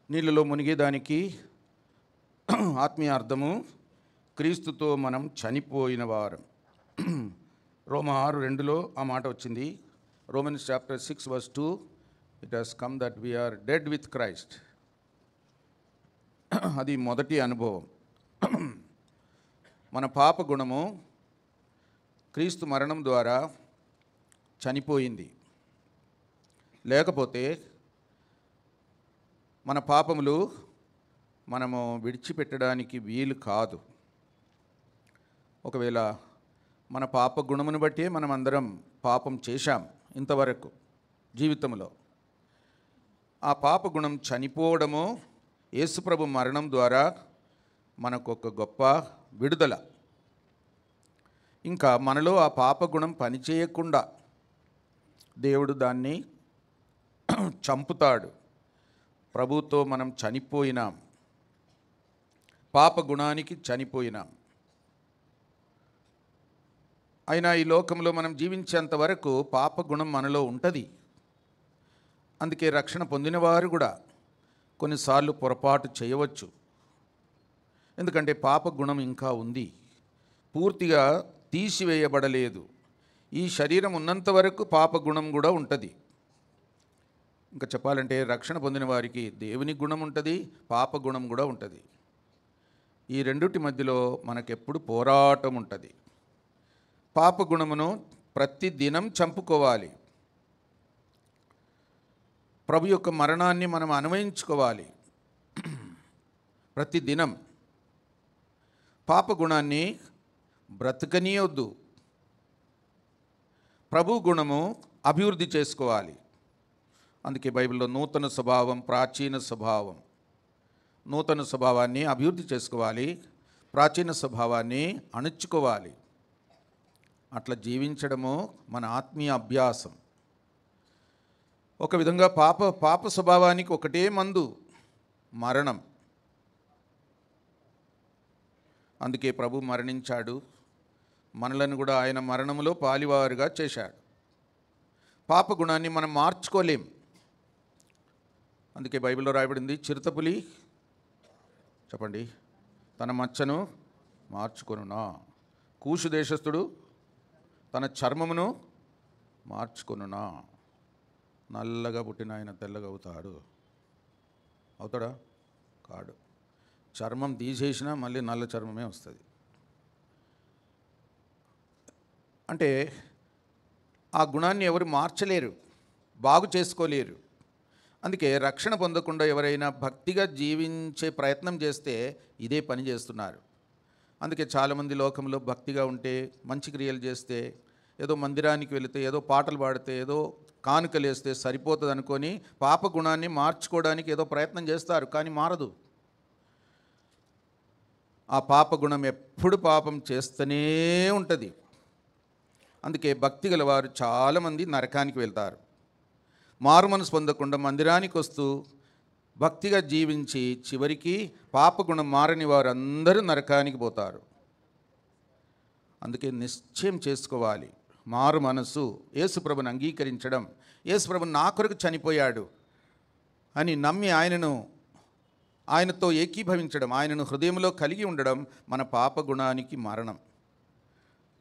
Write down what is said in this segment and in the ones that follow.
నీళ్ళలో మునిగేదానికి ఆత్మీయ అర్థము క్రీస్తుతో మనం చనిపోయిన వారం. రోమా 6:2 ఆ మాట వచ్చింది. Romans chapter 6:2 it has come that we are dead with Christ. అది మొదటి అనుభవం. మన పాప గుణము క్రీస్తు మరణం ద్వారా చనిపోయింది. లేకపోతే మన పాపములు మనము విడిచిపెట్టడానికి వీలు కాదు. ఒకవేళ మన పాప గుణమును బట్టి మనం అందరం పాపం చేశాం ఇంతవరకు జీవితంలో. ఆ పాప గుణం చనిపోవడము యేసుప్రభు మరణం ద్వారా మనకు ఒక గొప్ప విడుదల. ఇంకా మనలో ఆ పాప గుణం పనిచేయకుండా దేవుడు దాన్ని చంపుతాడు. ప్రభుతో మనం చనిపోయినాం, పాప గుణానికి చనిపోయినాం. అయినా ఈ లోకంలో మనం జీవించేంత వరకు పాప గుణం మనలో ఉంటుంది. అందుకే రక్షణ పొందిన వారు కూడా కొన్నిసార్లు పొరపాటు చేయవచ్చు. ఎందుకంటే పాప గుణం ఇంకా ఉంది, పూర్తిగా తీసివేయబడలేదు. ఈ శరీరం ఉన్నంత వరకు పాప గుణం కూడా ఉంటుంది. ఇంకా చెప్పాలంటే రక్షణ పొందిన వారికి దేవుని గుణం ఉంటుంది, పాప గుణం కూడా ఉంటుంది. ఈ రెండిటి మధ్యలో మనకెప్పుడు పోరాటం ఉంటుంది. పాప గుణమును ప్రతి దినం చంపుకోవాలి. ప్రభు యొక్క మరణాన్ని మనం అన్వయించుకోవాలి ప్రతి దినం. పాప గుణాన్ని బ్రతకనీయొద్దు. ప్రభు గుణము అభివృద్ధి చేసుకోవాలి. అందుకే బైబిల్లో నూతన స్వభావం, ప్రాచీన స్వభావం. నూతన స్వభావాన్ని అభివృద్ధి చేసుకోవాలి, ప్రాచీన స్వభావాన్ని అణుచుకోవాలి. అట్లా జీవించడము మన ఆత్మీయ అభ్యాసం. ఒక విధంగా పాప స్వభావానికి ఒకటే మందు, మరణం. అందుకే ప్రభు మరణించాడు, మనలను కూడా ఆయన మరణములో పాలివారుగా చేశాడు. పాప గుణాన్ని మనం మార్చుకోలేం. అందుకే బైబిల్లో రాయబడింది, చిరుతపులి చెప్పండి తన మచ్చను మార్చుకొనునా, కూషు దేశస్థుడు తన చర్మమును మార్చుకొనునా. నల్లగా పుట్టిన ఆయన తెల్లగా అవుతాడా? కాడు. చర్మం తీసేసినా మళ్ళీ నల్ల చర్మమే వస్తుంది. అంటే ఆ గుణాన్ని ఎవరు మార్చలేరు, బాగు చేసుకోలేరు. అందుకే రక్షణ పొందకుండా ఎవరైనా భక్తిగా జీవించే ప్రయత్నం చేస్తే ఇదే పని చేస్తున్నారు. అందుకే చాలామంది లోకంలో భక్తిగా ఉంటే, మంచి క్రియలు చేస్తే, ఏదో మందిరానికి వెళితే, ఏదో పాటలు పాడితే, ఏదో కానుకలు వేస్తే సరిపోతుంది అనుకొని పాప గుణాన్ని మార్చుకోవడానికి ఏదో ప్రయత్నం చేస్తారు, కానీ మారదు. ఆ పాప గుణం ఎప్పుడు పాపం చేస్తూనే ఉంటుంది. అందుకే భక్తి గల వారు చాలామంది నరకానికి వెళ్తారు. మారు మనసు పొందకుండా మందిరానికి వస్తూ భక్తిగా జీవించి చివరికి పాపగుణం మారని వారు అందరూ నరకానికి పోతారు. అందుకే నిశ్చయం చేసుకోవాలి, మారు మనసు, యేసుప్రభుని అంగీకరించడం, యేసుప్రభు నా కొరకు చనిపోయాడు అని నమ్మి ఆయనతో ఏకీభవించడం, ఆయనను హృదయంలో కలిగి ఉండడం మన పాపగుణానికి మరణం.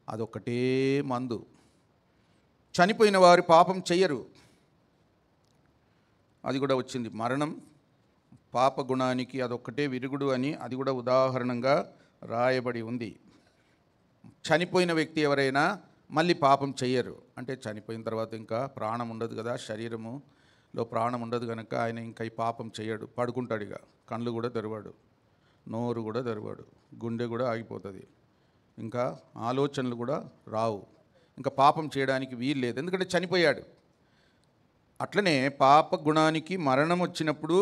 అదొక్కటే మందు. చనిపోయిన వారు పాపం చెయ్యరు. అది కూడా వచ్చింది, మరణం పాప గుణానికి అదొక్కటే విరుగుడు అని అది కూడా ఉదాహరణంగా రాయబడి ఉంది. చనిపోయిన వ్యక్తి ఎవరైనా మళ్ళీ పాపం చెయ్యరు. అంటే చనిపోయిన తర్వాత ఇంకా ప్రాణం ఉండదు కదా, శరీరములో ప్రాణం ఉండదు కనుక ఆయన ఇంకా ఈ పాపం చెయ్యడు, పడుకుంటాడు. ఇక కళ్ళు కూడా తెరవాడు, నోరు కూడా తెరవాడు, గుండె కూడా ఆగిపోతుంది, ఇంకా ఆలోచనలు కూడా రావు, ఇంకా పాపం చేయడానికి వీలు లేదు, ఎందుకంటే చనిపోయాడు. అట్లనే పాప గుణానికి మరణం వచ్చినప్పుడు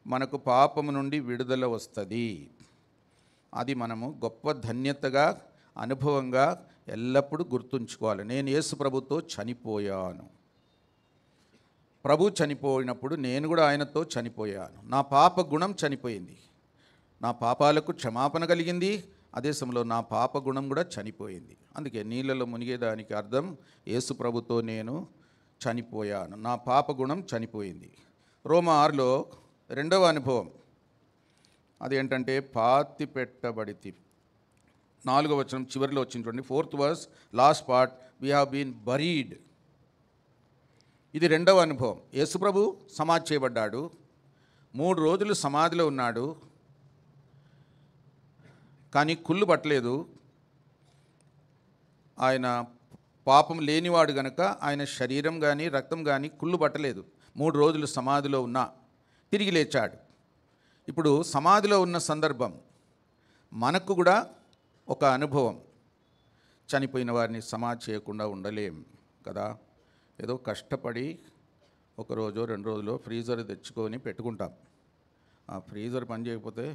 మనకు పాపము నుండి విడుదల వస్తుంది. అది మనము గొప్ప ధన్యతగా, అనుభవంగా ఎల్లప్పుడూ గుర్తుంచుకోవాలి. నేను యేసు ప్రభుతో చనిపోయాను. ప్రభు చనిపోయినప్పుడు నేను కూడా ఆయనతో చనిపోయాను. నా పాప గుణం చనిపోయింది, నా పాపాలకు క్షమాపణ కలిగింది, అదే సమయంలో నా పాప గుణం కూడా చనిపోయింది. అందుకే నీళ్ళలో మునిగేదానికి అర్థం యేసు ప్రభుతో నేను చనిపోయాను, నా పాప గుణం చనిపోయింది. రోమా 6లో రెండవ అనుభవం అదేంటంటే పాతి పెట్టబడితి. 4వ వచనం చివరిలో వచ్చింది చూడండి, 4th verse last part, we have been buried. ఇది రెండవ అనుభవం. యేసుప్రభు సమాధి చేయబడ్డాడు, 3 రోజులు సమాధిలో ఉన్నాడు, కానీ కుళ్ళు పట్టలేదు. ఆయన పాపం లేనివాడు గనక ఆయన శరీరం కానీ రక్తం కానీ కుళ్ళు పట్టలేదు. 3 రోజులు సమాధిలో ఉన్నా తిరిగి లేచాడు. ఇప్పుడు సమాధిలో ఉన్న సందర్భం మనకు కూడా ఒక అనుభవం. చనిపోయిన వారిని సమాధి చేయకుండా ఉండలేం కదా. ఏదో కష్టపడి 1 రోజో 2 రోజులో ఫ్రీజర్ తెచ్చుకొని పెట్టుకుంటాం. ఆ ఫ్రీజర్ పని చేయకపోతే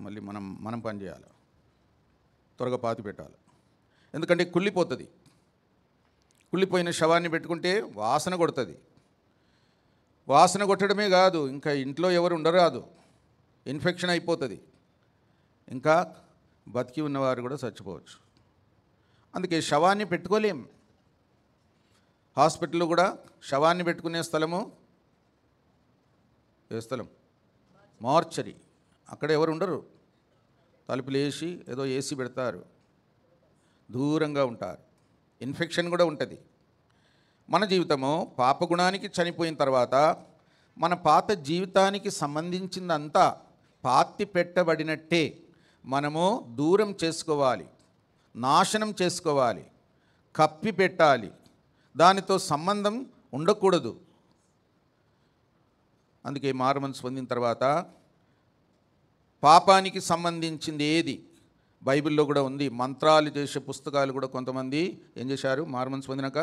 మళ్ళీ మనం పని చేయాలి, త్వరగా పాతి పెట్టాలి, ఎందుకంటే కుళ్ళిపోతుంది. కుళ్ళిపోయిన శవాన్ని పెట్టుకుంటే వాసన కొడుతుంది. వాసన కొట్టడమే కాదు, ఇంకా ఇంట్లో ఎవరు ఉండరాదు, ఇన్ఫెక్షన్ అయిపోతుంది, ఇంకా బతికి ఉన్నవారు కూడా చచ్చిపోవచ్చు. అందుకే శవాన్ని పెట్టుకోలేం. హాస్పిటల్లో కూడా శవాన్ని పెట్టుకునే స్థలము ఏ స్థలం? మార్చరీ. అక్కడ ఎవరు ఉండరు, తలుపులు వేసి ఏదో ఏసీ పెడతారు, దూరంగా ఉంటారు, ఇన్ఫెక్షన్ కూడా ఉంటుంది. మన జీవితము పాపగుణానికి చనిపోయిన తర్వాత మన పాత జీవితానికి సంబంధించిందంతా పాతి పెట్టబడినట్టే మనము దూరం చేసుకోవాలి, నాశనం చేసుకోవాలి, కప్పి పెట్టాలి, దానితో సంబంధం ఉండకూడదు. అందుకే మారుమనసు పొందిన తర్వాత పాపానికి సంబంధించింది ఏది బైబిల్లో కూడా ఉంది. మంత్రాలు చేసే పుస్తకాలు కూడా కొంతమంది ఏం చేశారు, మారుమనసు పొందినాక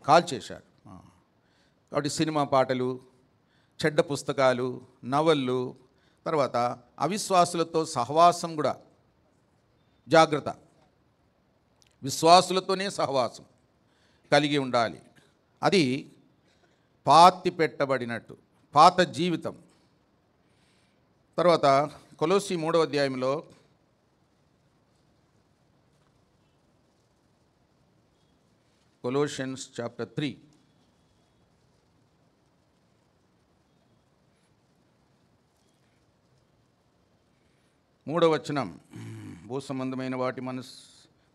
కాల్ చేశారు. కాబట్టి సినిమా పాటలు, చెడ్డ పుస్తకాలు, నవళ్ళు, తర్వాత అవిశ్వాసులతో సహవాసం కూడా జాగ్రత్త. విశ్వాసులతోనే సహవాసం కలిగి ఉండాలి. అది పాతి పెట్టబడినట్టు పాత జీవితం. తర్వాత కొలొస్సీ 3వ అధ్యాయంలో Colossians chapter 3 3వ వచనం, భూ సంబంధమైన వాటి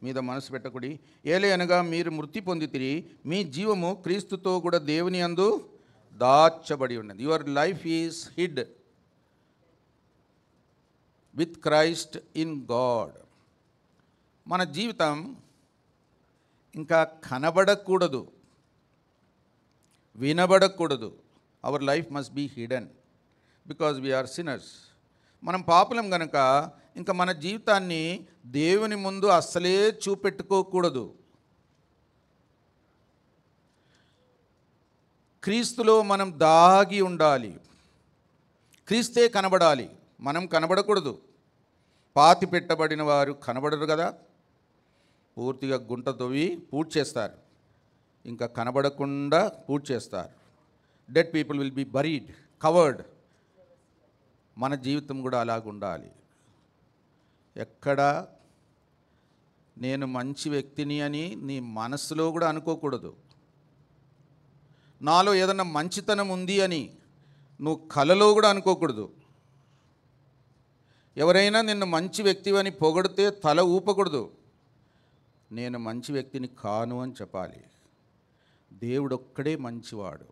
మీద మనసు పెట్టకుడి, ఏలయనగా మీరు మృతి పొందితిరి, మీ జీవము క్రీస్తుతో కూడా దేవుని యందు దాచబడి ఉన్నది. Your life is hid with Christ in God. మన జీవితం ఇంకా కనబడకూడదు, వినబడకూడదు. Our life must be hidden because we are sinners. మనం పాపులం గనక ఇంకా మన జీవితాన్ని దేవుని ముందు అస్సలే చూపెట్టుకోకూడదు. క్రీస్తులో మనం దాగి ఉండాలి, క్రీస్తే కనబడాలి, మనం కనబడకూడదు. పాతి పెట్టబడిన వారు కనబడరు కదా, పూర్తిగా గుంట తవ్వి పూడ్చేస్తారు, ఇంకా కనబడకుండా పూడ్చేస్తారు. Dead people will be buried, covered. మన జీవితం కూడా అలాగుండాలి. ఎక్కడ నేను మంచి వ్యక్తిని అని నీ మనసులో కూడా అనుకోకూడదు. నాలో ఏదన్నా మంచితనం ఉంది అని నువ్వు కలలో కూడా అనుకోకూడదు. ఎవరైనా నిన్ను మంచి వ్యక్తి అని పొగిడితే తల ఊపకూడదు. నేను మంచి వ్యక్తిని కాను అని చెప్పాలి. దేవుడు ఒక్కడే మంచివాడు.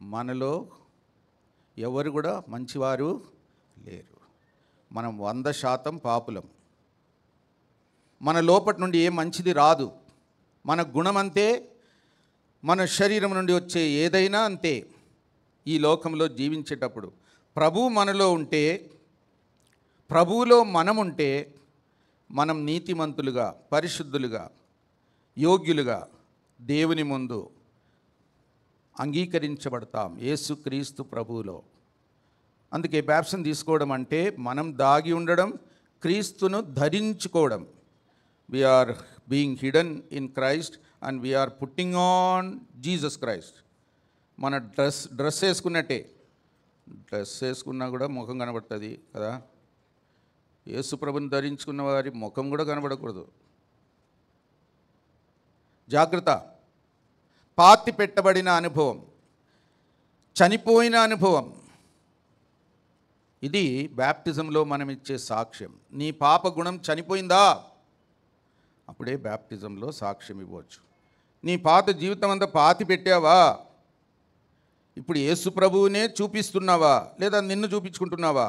మనలో ఎవరు కూడా మంచివారు లేరు. మనం 100% పాపులం. మన లోపటి నుండి ఏ మంచిది రాదు. మన గుణం అంతే, మన శరీరం నుండి వచ్చే ఏదైనా అంతే. ఈ లోకంలో జీవించేటప్పుడు ప్రభువు మనలో ఉంటే, ప్రభువులో మనముంటే మనం నీతిమంతులుగా, పరిశుద్ధులుగా, యోగ్యులుగా దేవుని ముందు అంగీకరించబడతాం యేసుక్రీస్తు ప్రభువులో. అందుకే బాప్టిజం తీసుకోవడం అంటే మనం దాగి ఉండడం, క్రీస్తును ధరించుకోవడం. We are being hidden in Christ and we are putting on Jesus Christ. మన డ్రెస్ వేసుకున్నట్టే. డ్రెస్ వేసుకున్నా కూడా ముఖం కనబడుతుంది కదా. యేసు ప్రభుని ధరించుకున్న వారి ముఖం కూడా కనబడకూడదు. జాగ్రత్త. పాతి పెట్టబడిన అనుభవం, చనిపోయిన అనుభవం, ఇది బ్యాప్టిజంలో మనం ఇచ్చే సాక్ష్యం. నీ పాప గుణం చనిపోయిందా, అప్పుడే బ్యాప్టిజంలో సాక్ష్యం ఇవ్వచ్చు. నీ పాత జీవితం అంతా పాతి పెట్టావా, ఇప్పుడు యేసు ప్రభువునే చూపిస్తున్నావా లేదా నిన్ను చూపించుకుంటున్నావా?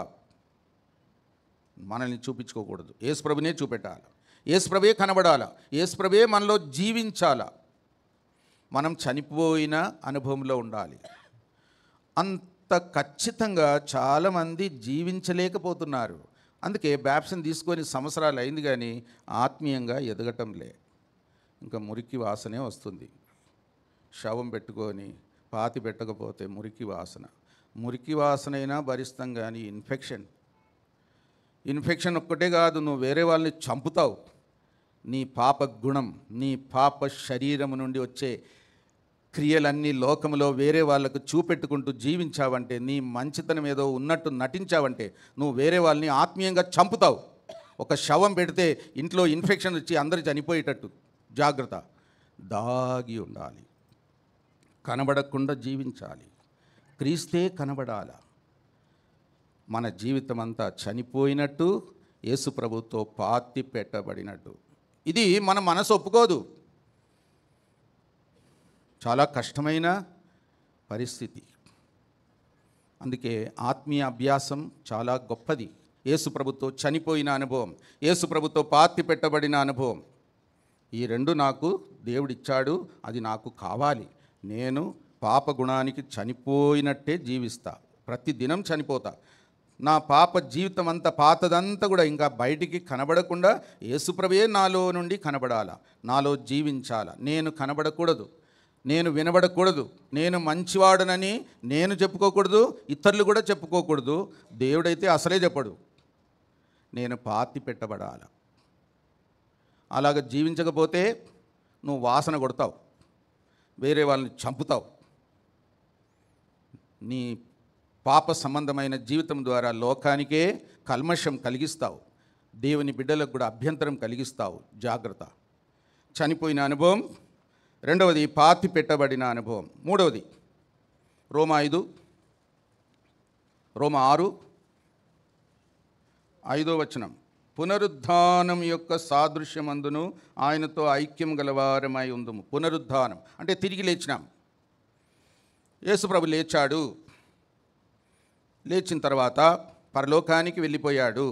మనల్ని చూపించుకోకూడదు, యేసు ప్రభునే చూపెట్టాలి, యేసు ప్రభువే కనబడాలా, యేసు ప్రభువే మనలో జీవించాలా. మనం చనిపోయిన అనుభవంలో ఉండాలి. అంత ఖచ్చితంగా చాలామంది జీవించలేకపోతున్నారు. అందుకే బ్యాప్టిజం తీసుకొని సంవత్సరాలు అయింది కానీ ఆత్మీయంగా ఎదగటంలే. ఇంకా మురికి వాసనే వస్తుంది. శవం పెట్టుకొని పాతి పెట్టకపోతే మురికి వాసన, మురికి వాసనైనా భరిస్తాం. కానీ ఇన్ఫెక్షన్ ఒక్కటే కాదు, నువ్వు వేరే వాళ్ళని చంపుతావు. నీ పాప గుణం, నీ పాప శరీరం నుండి వచ్చే క్రియలన్నీ లోకంలో వేరే వాళ్ళకు చూపెట్టుకుంటూ జీవించావంటే, నీ మంచితనం ఏదో ఉన్నట్టు నటించావంటే నువ్వు వేరే వాళ్ళని ఆత్మీయంగా చంపుతావు. ఒక శవం పెడితే ఇంట్లో ఇన్ఫెక్షన్ వచ్చి అందరు చనిపోయేటట్టు జాగ్రత్త. దాగి ఉండాలి, కనబడకుండా జీవించాలి. క్రీస్తే కనబడాల. మన జీవితం అంతా చనిపోయినట్టు, యేసు ప్రభుతో పాతి పెట్టబడినట్టు. ఇది మన మనసు ఒప్పుకోదు. చాలా కష్టమైన పరిస్థితి. అందుకే ఆత్మీయ అభ్యాసం చాలా గొప్పది. యేసు ప్రభుతో చనిపోయిన అనుభవం, యేసు ప్రభుతో పాతి పెట్టబడిన అనుభవం, ఈ రెండు నాకు దేవుడిచ్చాడు, అది నాకు కావాలి. నేను పాప గుణానికి చనిపోయినట్టే జీవిస్తా, ప్రతిదినం చనిపోతా. నా పాప జీవితం అంతా పాతదంతా కూడా ఇంకా బయటికి కనబడకుండా యేసుప్రభువే నాలో నుండి కనబడాలా, నాలో జీవించాలా. నేను కనబడకూడదు, నేను వినబడకూడదు, నేను మంచివాడనని నేను చెప్పుకోకూడదు, ఇతరులు కూడా చెప్పుకోకూడదు. దేవుడైతే అసలే చెప్పడు. నేను పాతి పెట్టబడాల. అలాగ జీవించకపోతే నువ్వు వాసన కొడతావు, వేరే వాళ్ళని చంపుతావు. నీ పాప సంబంధమైన జీవితం ద్వారా లోకానికే కల్మషం కలిగిస్తావు, దేవుని బిడ్డలకు కూడా అభ్యంతరం కలిగిస్తావు. జాగ్రత్త. చనిపోయిన అనుభవం. రెండవది పాతి పెట్టబడిన అనుభవం. మూడవది రోమా 6:5 పునరుద్ధానం యొక్క సాదృశ్యమందును ఆయనతో ఐక్యం గలవారమై ఉందుము. పునరుద్ధానం అంటే తిరిగి లేచినాం. యేసుప్రభు లేచాడు, లేచిన తర్వాత పరలోకానికి వెళ్ళిపోయాడు.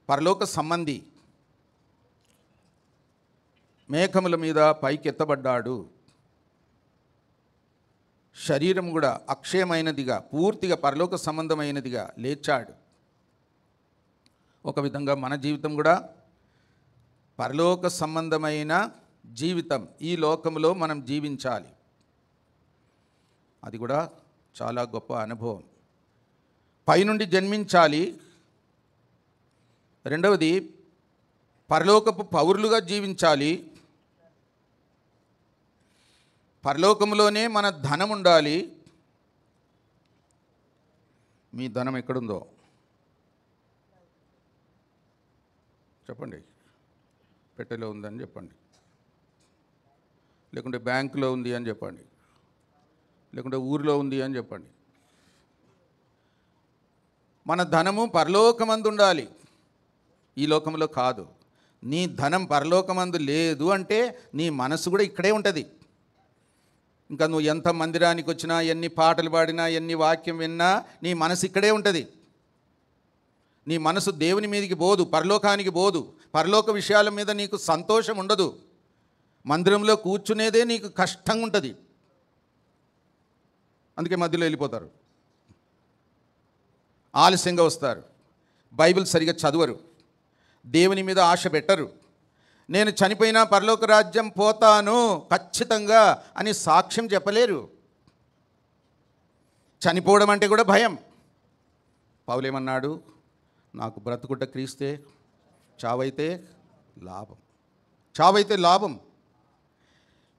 పరలోక సంబంధి, మేఘముల మీద పైకెత్తబడ్డాడు. శరీరం కూడా అక్షయమైనదిగా, పూర్తిగా పరలోక సంబంధమైనదిగా లేచాడు. ఒక విధంగా మన జీవితం కూడా పరలోక సంబంధమైన జీవితం ఈ లోకంలో మనం జీవించాలి. అది కూడా చాలా గొప్ప అనుభవం. పైనుండి జన్మించాలి. రెండవది పరలోకపు పౌరులుగా జీవించాలి. పరలోకంలోనే మన ధనం ఉండాలి. మీ ధనం ఎక్కడుందో చెప్పండి. పెట్టెలో ఉందని చెప్పండి, లేకుంటే బ్యాంకులో ఉంది అని చెప్పండి, లేకుంటే ఊరిలో ఉంది అని చెప్పండి. మన ధనము పరలోకమందు ఉండాలి, ఈ లోకంలో కాదు. నీ ధనం పరలోకమందు లేదు అంటే నీ మనసు కూడా ఇక్కడే ఉంటుంది. ఇంకా నువ్వు ఎంత మందిరానికి వచ్చినా, ఎన్ని పాటలు పాడినా, ఎన్ని వాక్యం విన్నా నీ మనసు ఇక్కడే ఉంటుంది. నీ మనసు దేవుని మీదకి పోదు, పరలోకానికి పోదు. పరలోక విషయాల మీద నీకు సంతోషం ఉండదు. మందిరంలో కూర్చునేదే నీకు కష్టంగా ఉంటుంది. అందుకే మధ్యలో వెళ్ళిపోతారు, ఆలస్యంగా వస్తారు, బైబిల్ సరిగా చదవరు, దేవుని మీద ఆశ పెట్టరు. నేను చనిపోయినా పరలోక రాజ్యం పోతాను ఖచ్చితంగా అని సాక్ష్యం చెప్పలేరు. చనిపోవడం అంటే కూడా భయం. పౌలేమన్నాడు, నాకు బ్రతుకుట క్రీస్తే, చావైతే లాభం. చావైతే లాభం.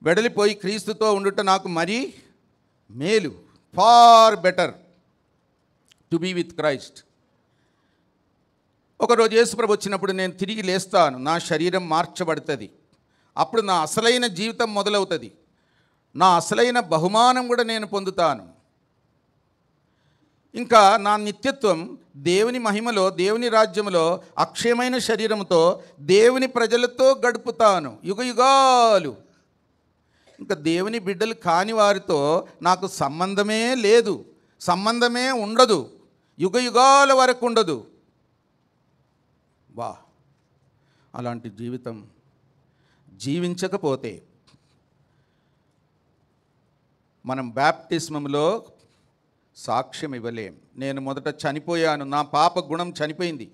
వెడలిపోయి క్రీస్తుతో ఉండుట నాకు మరీ మేలు. Far better to be with Christ. ఒకరోజు యేసుప్రభు వచ్చినప్పుడు నేను తిరిగి లేస్తాను, నా శరీరం మార్చబడుతుంది. అప్పుడు నా అసలైన జీవితం మొదలవుతుంది. నా అసలైన బహుమానం కూడా నేను పొందుతాను. ఇంకా నా నిత్యత్వం దేవుని మహిమలో, దేవుని రాజ్యములో అక్షయమైన శరీరంతో దేవుని ప్రజలతో గడుపుతాను యుగయుగాలు. ఇంకా దేవుని బిడ్డలు కాని వారితో నాకు సంబంధమే లేదు, సంబంధమే ఉండదు, యుగయుగాల వరకు ఉండదు. వా, అలాంటి జీవితం జీవించకపోతే మనం బాప్టిస్మంలో సాక్ష్యం ఇవ్వలేం. నేను మొదట చనిపోయాను, నా పాప గుణం చనిపోయింది,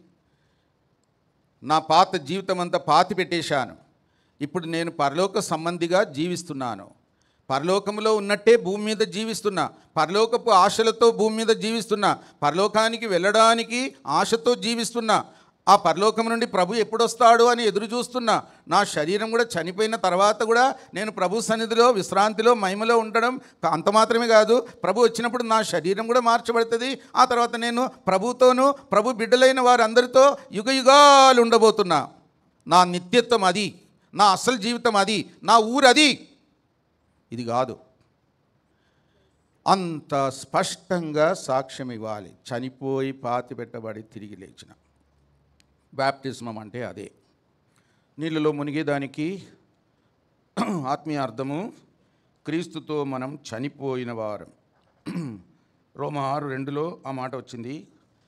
నా పాత జీవితం అంతా పాతి పెట్టేశాను, ఇప్పుడు నేను పరలోక సంబంధిగా జీవిస్తున్నాను, పరలోకంలో ఉన్నట్టే భూమి మీద జీవిస్తున్నా, పరలోకపు ఆశలతో భూమి మీద జీవిస్తున్నా, పరలోకానికి వెళ్ళడానికి ఆశతో జీవిస్తున్నా, ఆ పరలోకం నుండి ప్రభు ఎప్పుడొస్తాడు అని ఎదురు చూస్తున్నా. నా శరీరం కూడా చనిపోయిన తర్వాత కూడా నేను ప్రభు సన్నిధిలో విశ్రాంతిలో మహిమలో ఉండడం అంత మాత్రమే కాదు, ప్రభు వచ్చినప్పుడు నా శరీరం కూడా మార్చబడుతుంది. ఆ తర్వాత నేను ప్రభుతోనూ ప్రభు బిడ్డలైన వారందరితో యుగయుగాలు ఉండబోతున్నా. నా నిత్యత్వం అది, నా అసలు జీవితం అది, నా ఊరు అది. ఇది కాదు, అంత స్పష్టంగా సాక్ష్యం ఇవ్వాలి. చనిపోయి పాతి పెట్టబడి తిరిగి లేచిన బాప్టిజం అంటే అదే. నీళ్ళలో మునిగేదానికి ఆత్మీయ అర్థము క్రీస్తుతో మనం చనిపోయిన వారం. రోమా 6:2 ఆ మాట వచ్చింది.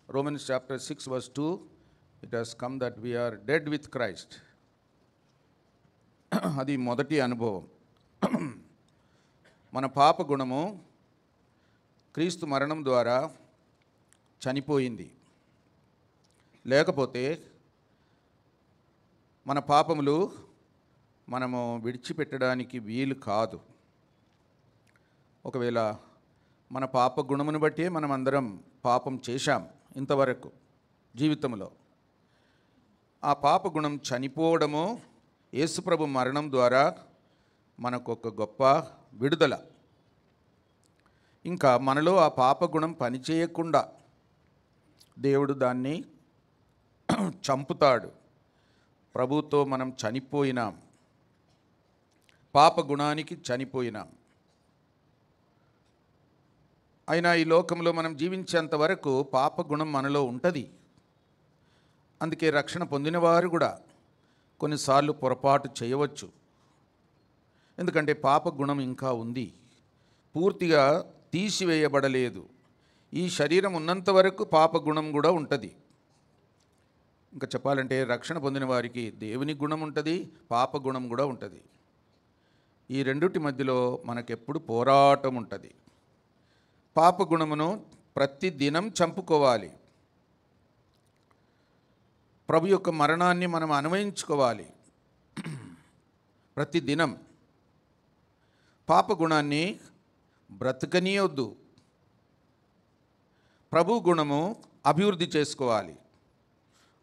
Romans chapter 6:2, it has come that we are dead with Christ. అది మొదటి అనుభవం. మన పాప గుణము క్రీస్తు మరణం ద్వారా చనిపోయింది. లేకపోతే మన పాపములు మనము విడిచిపెట్టడానికి వీలు కాదు. ఒకవేళ మన పాప గుణమును బట్టి మనం అందరం పాపం చేశాం ఇంతవరకు జీవితంలో. ఆ పాప గుణం చనిపోవడము యేసుప్రభు మరణం ద్వారా మనకు ఒక గొప్ప విడుదల. ఇంకా మనలో ఆ పాప గుణం పనిచేయకుండా దేవుడు దాన్ని చంపుతాడు. ప్రభుతో మనం చనిపోయినాం, పాప గుణానికి చనిపోయినాం. అయినా ఈ లోకంలో మనం జీవించేంత వరకు పాప గుణం మనలో ఉంటుంది. అందుకే రక్షణ పొందిన వారు కూడా కొన్నిసార్లు పొరపాటు చేయవచ్చు. ఎందుకంటే పాప గుణం ఇంకా ఉంది, పూర్తిగా తీసివేయబడలేదు. ఈ శరీరం ఉన్నంత వరకు పాప గుణం కూడా ఉంటుంది. ఇంకా చెప్పాలంటే రక్షణ పొందిన వారికి దేవుని గుణం ఉంటుంది, పాప గుణం కూడా ఉంటుంది. ఈ రెండిటి మధ్యలో మనకెప్పుడు పోరాటం ఉంటుంది. పాప గుణమును ప్రతి దినం చంపుకోవాలి. ప్రభు యొక్క మరణాన్ని మనం అన్వయించుకోవాలి ప్రతి దినం. పాప గుణాన్ని బ్రతకనీయొద్దు. ప్రభు గుణము అభివృద్ధి చేసుకోవాలి.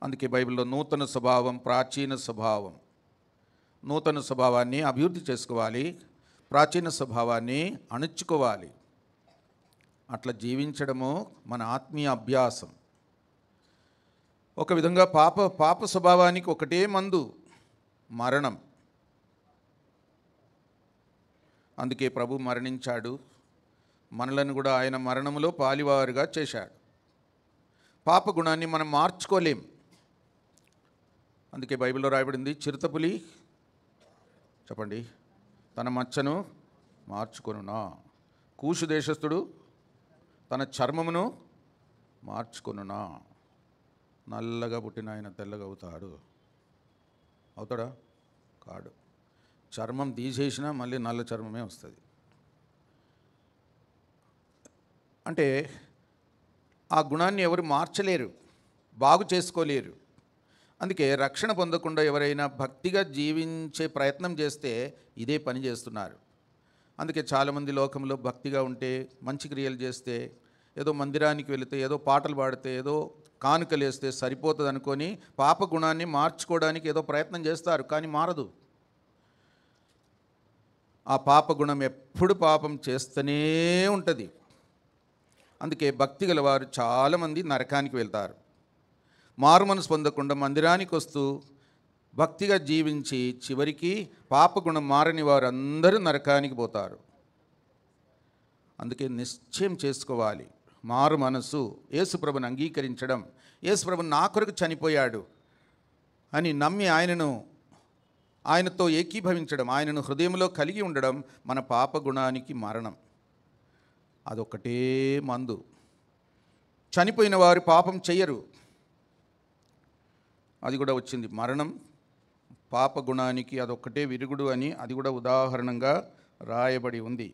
అందుకే బైబిల్లో నూతన స్వభావం, ప్రాచీన స్వభావం, నూతన స్వభావాన్ని అభివృద్ధి చేసుకోవాలి, ప్రాచీన స్వభావాన్ని అణుచుకోవాలి. అట్లా జీవించడము మన ఆత్మీయ అభ్యాసం. ఒక విధంగా పాప స్వభావానికి ఒకటే మందు, మరణం. అందుకే ప్రభు మరణించాడు, మనలను కూడా ఆయన మరణములో పాలివారుగా చేశాడు. పాప గుణాన్ని మనం మార్చుకోలేం. అందుకే బైబిల్లో రాయబడింది, చిరుతపులి చెప్పండి తన మచ్చను మార్చుకొనునా, కూషు దేశస్థుడు తన చర్మమును మార్చుకొనునా. నల్లగా పుట్టిన ఆయన తెల్లగా అవుతాడా? కాడు. చర్మం తీసేసినా మళ్ళీ నల్ల చర్మమే వస్తుంది. అంటే ఆ గుణాన్ని ఎవరు మార్చలేరు, బాగు చేసుకోలేరు. అందుకే రక్షణ పొందకుండా ఎవరైనా భక్తిగా జీవించే ప్రయత్నం చేస్తే ఇదే పని చేస్తున్నారు. అందుకే చాలామంది లోకంలో భక్తిగా ఉంటే, మంచి క్రియలు చేస్తే, ఏదో మందిరానికి వెళితే, ఏదో పాటలు పాడితే, ఏదో కానుకలేస్తే సరిపోతుంది అనుకొని పాప గుణాన్ని మార్చుకోవడానికి ఏదో ప్రయత్నం చేస్తారు, కానీ మారదు. ఆ పాప గుణం ఎప్పుడు పాపం చేస్తూనే ఉంటుంది. అందుకే భక్తి గల వారు చాలామంది నరకానికి వెళ్తారు. మారు మనసు పొందకుండా మందిరానికి వస్తూ భక్తిగా జీవించి చివరికి పాపగుణం మారని వారు అందరూ నరకానికి పోతారు. అందుకే నిశ్చయం చేసుకోవాలి, మారు మనసు, యేసుప్రభుని అంగీకరించడం, యేసుప్రభు నా కొరకు చనిపోయాడు అని నమ్మి ఆయనతో ఏకీభవించడం, ఆయనను హృదయంలో కలిగి ఉండడం మన పాప గుణానికి మరణం. అదొక్కటే మందు. చనిపోయిన వారు పాపం చెయ్యరు. అది కూడా వచ్చింది. మరణం పాప గుణానికి అదొక్కటే విరుగుడు అని అది కూడా ఉదాహరణంగా రాయబడి ఉంది.